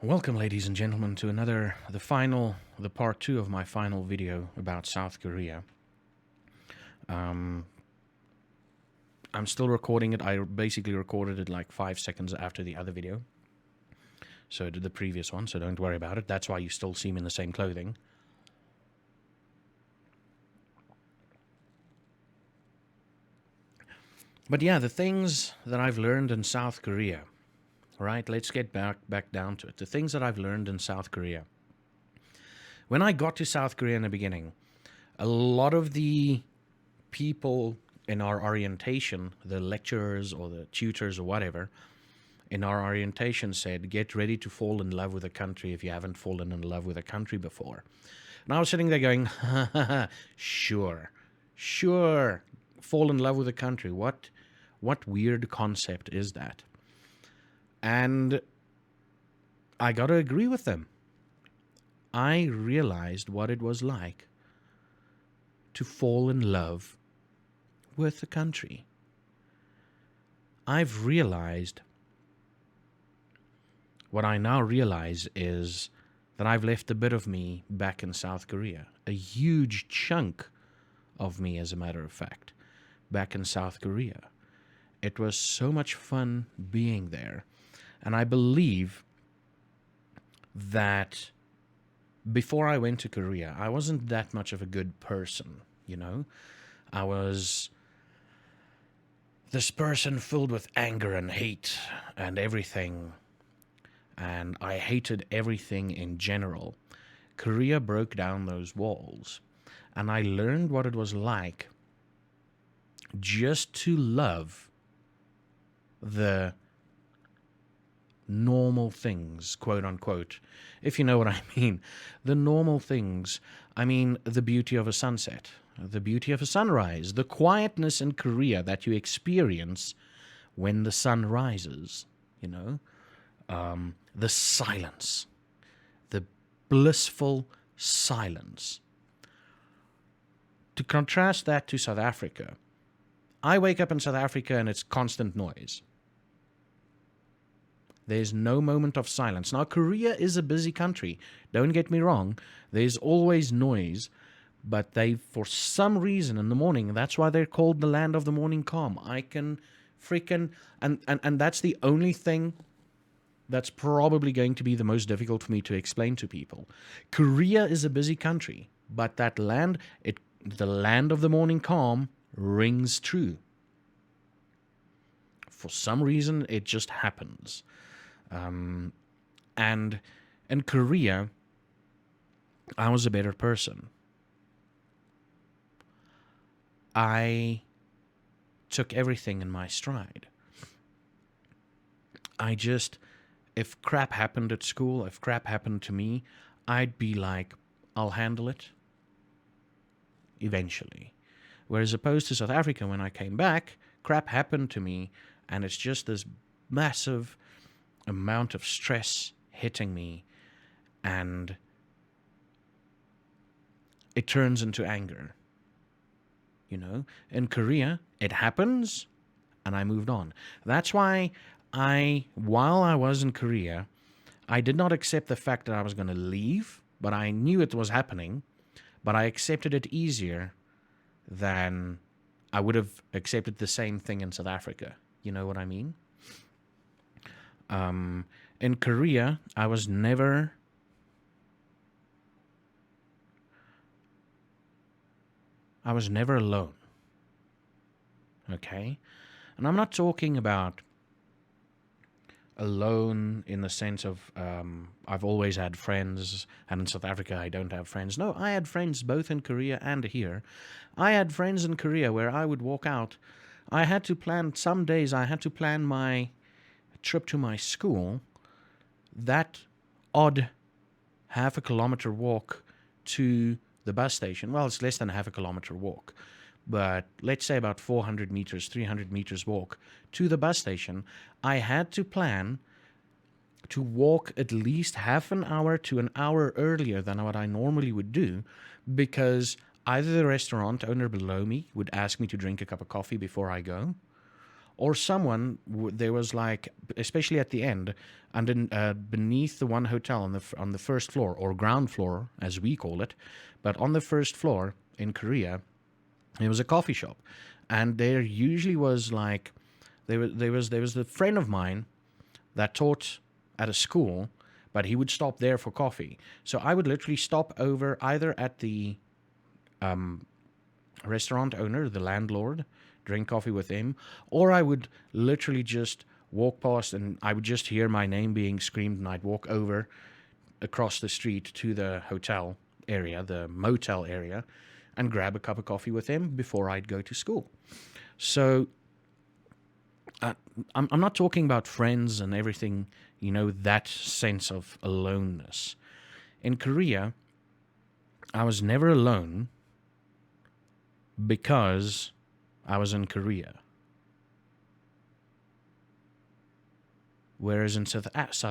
Welcome, ladies and gentlemen, to the part two of my final video about South Korea. Um, I'm still recording it. I basically recorded it like 5 seconds after the other video. So did the previous one, so don't worry about it. That's why you still see me in the same clothing. But yeah, the things that I've learned in South Korea. Right, let's get back down to it. The things that I've learned in South Korea. When I got to South Korea in the beginning, a lot of the people in our orientation, the lecturers or the tutors or whatever, in our orientation said, get ready to fall in love with a country if you haven't fallen in love with a country before. And I was sitting there going, sure, fall in love with a country. What weird concept is that? And I got to agree with them. I realized what it was like to fall in love with the country. I've realized, what I now realize is that I've left a bit of me back in South Korea. A huge chunk of me, as a matter of fact, back in South Korea. It was so much fun being there. And I believe that before I went to Korea, I wasn't that much of a good person, you know? I was this person filled with anger and hate and everything. And I hated everything in general. Korea broke down those walls. And I learned what it was like just to love the normal things, quote unquote, if you know what I mean. The normal things. I mean, the beauty of a sunset, the beauty of a sunrise, the quietness in Korea that you experience when the sun rises, you know, the silence, the blissful silence. To contrast that to South Africa, I wake up in South Africa and it's constant noise. There's no moment of silence. Now, Korea is a busy country. Don't get me wrong. There's always noise. But they, for some reason in the morning, that's why they're called the land of the morning calm. I can freaking... And that's the only thing that's probably going to be the most difficult for me to explain to people. Korea is a busy country. But that land, the land of the morning calm, rings true. For some reason, it just happens. And in Korea, I was a better person. I took everything in my stride. If crap happened at school, if crap happened to me, I'd be like, I'll handle it eventually. Whereas opposed to South Africa, when I came back, crap happened to me, and it's just this massive amount of stress hitting me, and it turns into anger. You know, in Korea, it happens, and I moved on. That's why while I was in Korea, I did not accept the fact that I was going to leave, but I knew it was happening, but I accepted it easier than I would have accepted the same thing in South Africa. You know what I mean? In Korea, I was never alone. Okay? And I'm not talking about alone in the sense of I've always had friends, and in South Africa I don't have friends. No, I had friends both in Korea and here. I had friends in Korea where I would walk out. Some days I had to plan my trip to my school, that odd half a kilometer walk to the bus station. Well, it's less than a half a kilometer walk, but let's say about 400 meters, 300 meters walk to the bus station. I had to plan to walk at least half an hour to an hour earlier than what I normally would do, because either the restaurant owner below me would ask me to drink a cup of coffee before I go, or someone, there was like, especially at the end, under beneath the one hotel on the first floor, or ground floor as we call it, but on the first floor in Korea, there was a coffee shop, and there usually was like, there was a friend of mine that taught at a school, but he would stop there for coffee. So I would literally stop over either at the restaurant owner, the landlord, drink coffee with him, or I would literally just walk past and I would just hear my name being screamed, and I'd walk over across the street to the hotel area, the motel area, and grab a cup of coffee with him before I'd go to school. So I'm not talking about friends and everything, that sense of aloneness. In Korea, I was never alone because I was in Korea. Whereas in South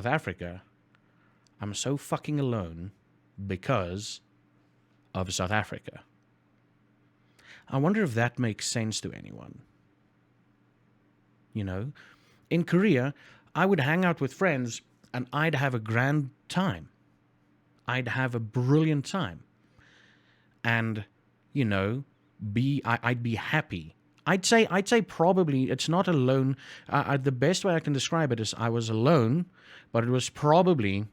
Africa, I'm so fucking alone because of South Africa. I wonder if that makes sense to anyone. In Korea, I would hang out with friends and I'd have a grand time. I'd have a brilliant time. And, I'd be happy. I'd say probably it's not alone. The best way I can describe it is I was alone, but it was probably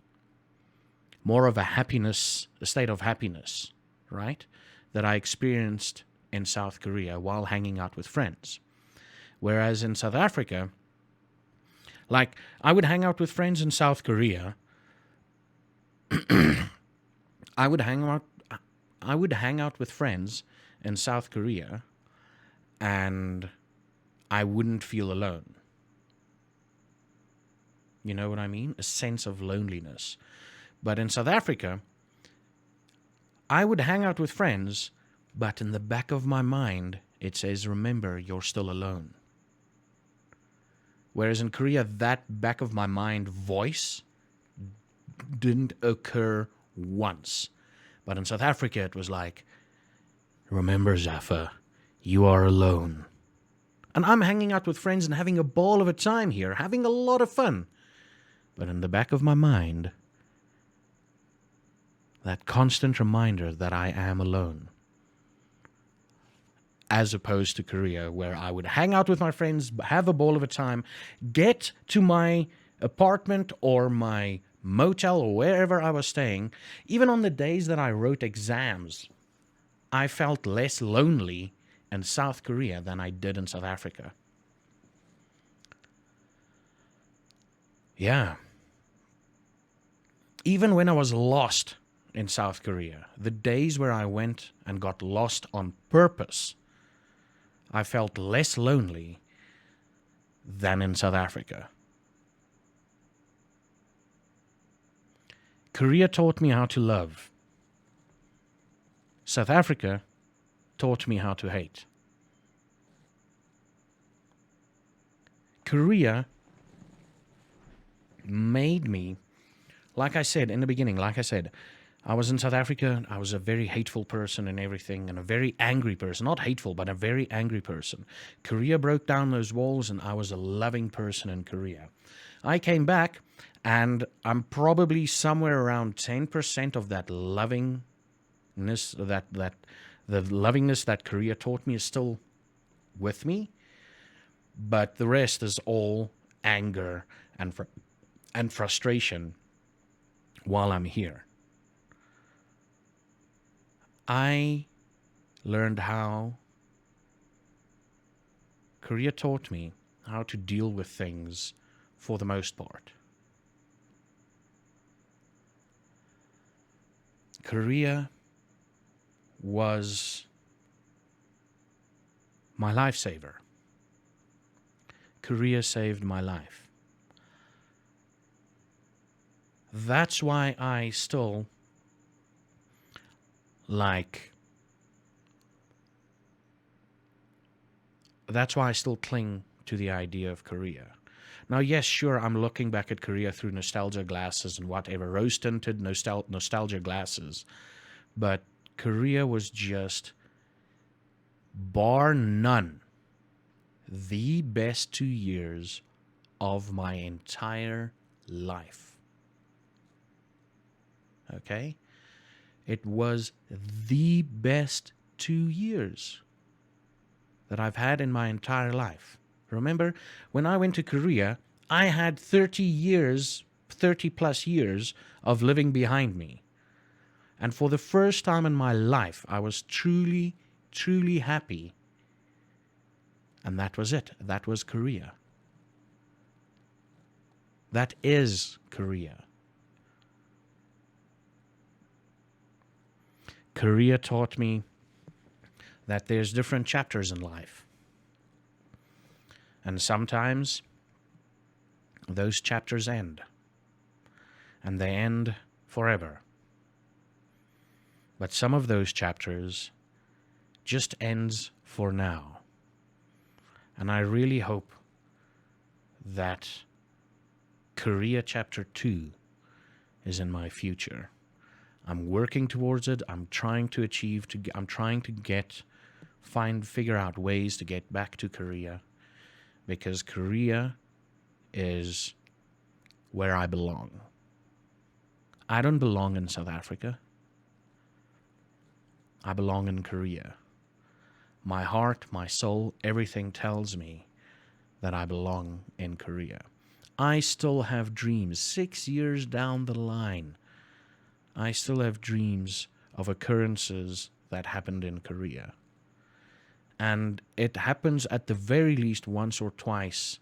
more of a state of happiness, right? That I experienced in South Korea while hanging out with friends. Whereas in South Africa, like, I would hang out with friends in South Korea. I would hang out with friends in South Korea, and I wouldn't feel alone. You know what I mean? A sense of loneliness. But in South Africa, I would hang out with friends, but in the back of my mind, it says, remember, you're still alone. Whereas in Korea, that back of my mind voice didn't occur once. But in South Africa, it was like, remember, Zaffa, you are alone. And I'm hanging out with friends and having a ball of a time here, having a lot of fun. But in the back of my mind, that constant reminder that I am alone. As opposed to Korea, where I would hang out with my friends, have a ball of a time, get to my apartment or my motel or wherever I was staying. Even on the days that I wrote exams, I felt less lonely in South Korea than I did in South Africa. Yeah. Even when I was lost in South Korea, the days where I went and got lost on purpose, I felt less lonely than in South Africa. Korea taught me how to love. South Africa taught me how to hate. Korea made me, like I said in the beginning, I was in South Africa, I was a very hateful person and everything, and a very angry person. Not hateful, but a very angry person. Korea broke down those walls, and I was a loving person in Korea. I came back, and I'm probably somewhere around 10% of that lovingness, the lovingness that Korea taught me is still with me, but the rest is all anger and frustration while I'm here. I learned how Korea taught me how to deal with things for the most part. Korea was my lifesaver. Korea saved my life. That's why I still cling to the idea of Korea. Now, yes, sure, I'm looking back at Korea through nostalgia glasses and whatever, rose-tinted nostalgia glasses, but Korea was just, bar none, the best 2 years of my entire life. Okay? It was the best 2 years that I've had in my entire life. Remember, when I went to Korea, I had 30 plus years of living behind me. And for the first time in my life, I was truly, truly happy. And that was it. That was Korea. That is Korea. Korea taught me that there's different chapters in life. And sometimes those chapters end. And they end forever. But some of those chapters just ends for now. And I really hope that Korea Chapter 2 is in my future. I'm working towards it. I'm trying to achieve, I'm trying to figure out ways to get back to Korea, because Korea is where I belong. I don't belong in South Africa. I belong in Korea. My heart, my soul, everything tells me that I belong in Korea. I still have dreams 6 years down the line. I still have dreams of occurrences that happened in Korea. And it happens at the very least once or twice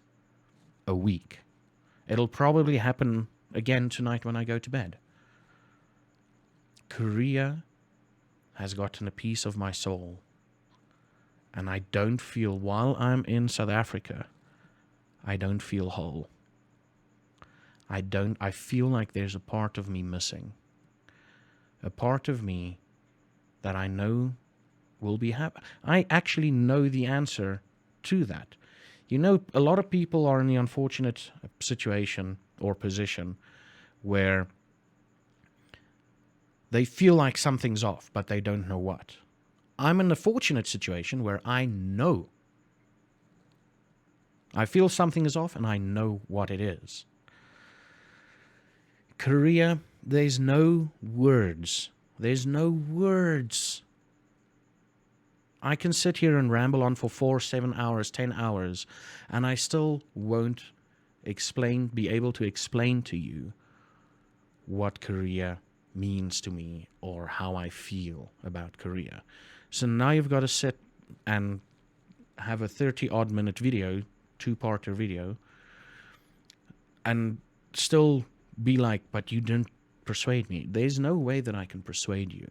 a week. It'll probably happen again tonight when I go to bed. Korea has gotten a piece of my soul. And I don't feel, while I'm in South Africa, I don't feel whole. I feel like there's a part of me missing. A part of me that I know will be happy. I actually know the answer to that. You know, a lot of people are in the unfortunate situation or position where they feel like something's off, but they don't know what. I'm in a fortunate situation where I know. I feel something is off and I know what it is. Korea, there's no words. There's no words. I can sit here and ramble on for 4, 7 hours, 10 hours, and I still won't be able to explain to you what Korea means to me or how I feel about Korea. So now you've got to sit and have a 30-odd minute video, 2-parter video, and still be like, but you didn't persuade me. There's no way that I can persuade you.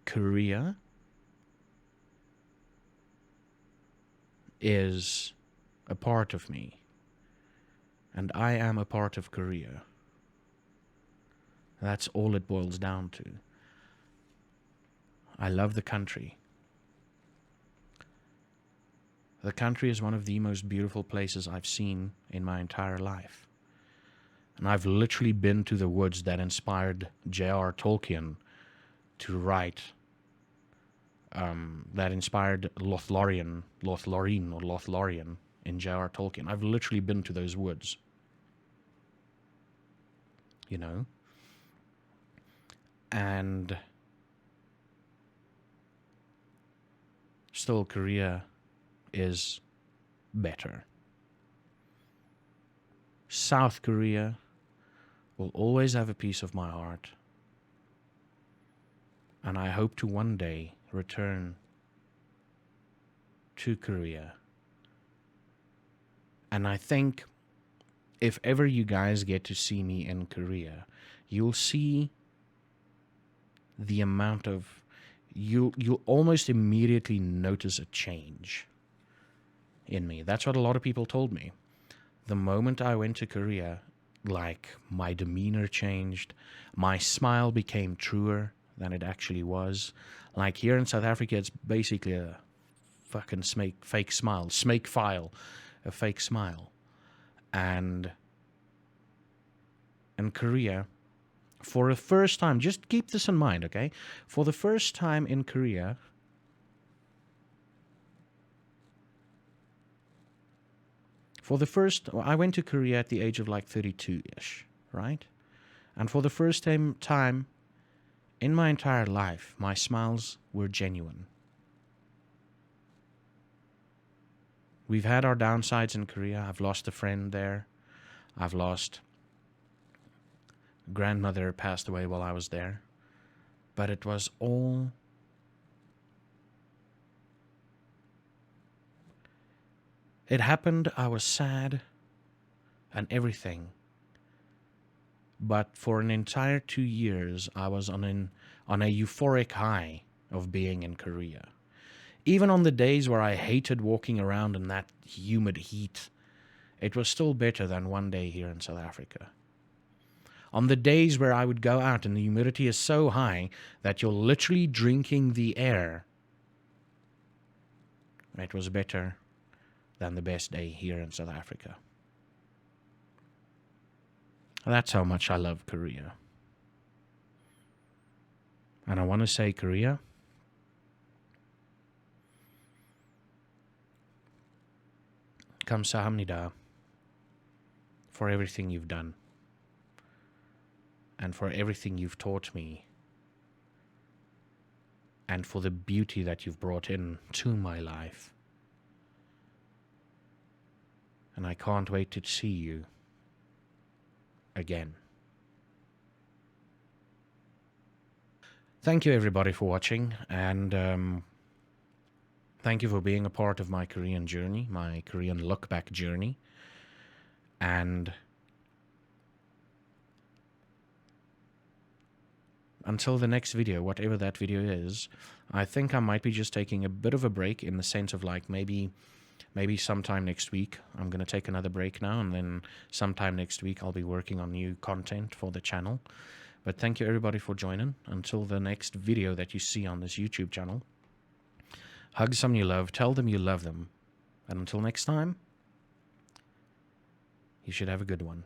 Korea is a part of me, and I am a part of Korea. That's all it boils down to. I love the country. The country is one of the most beautiful places I've seen in my entire life. And I've literally been to the woods that inspired J.R. Tolkien to write, that inspired Lothlorien in J.R. Tolkien. I've literally been to those woods. You know? And still, Korea is better. South Korea will always have a piece of my heart. And I hope to one day return to Korea. And I think if ever you guys get to see me in Korea, you'll see the amount of, you'll almost immediately notice a change in me. That's what a lot of people told me. The moment I went to Korea, like, my demeanor changed, my smile became truer than it actually was. Like, here in South Africa, it's basically a fucking fake smile, a fake smile. And in Korea, for the first time, just keep this in mind, okay? For the first time in Korea, I went to Korea at the age of like 32-ish, right? And for the first time in my entire life, my smiles were genuine. We've had our downsides in Korea. I've lost a friend there. I've lost grandmother, passed away while I was there. But it was all it happened. I was sad and everything. But for an entire 2 years, I was on a euphoric high of being in Korea. Even on the days where I hated walking around in that humid heat, it was still better than one day here in South Africa. On the days where I would go out and the humidity is so high that you're literally drinking the air, it was better than the best day here in South Africa. That's how much I love Korea. And I want to say, Korea, 감사합니다 for everything you've done and for everything you've taught me and for the beauty that you've brought in to my life. And I can't wait to see you again. Thank you everybody for watching, and thank you for being a part of my Korean journey, my Korean look-back journey. And until the next video, whatever that video is, I think I might be just taking a bit of a break, in the sense of like maybe sometime next week. I'm going to take another break now, and then sometime next week I'll be working on new content for the channel. But thank you everybody for joining. Until the next video that you see on this YouTube channel, hug someone you love, tell them you love them, and until next time, you should have a good one.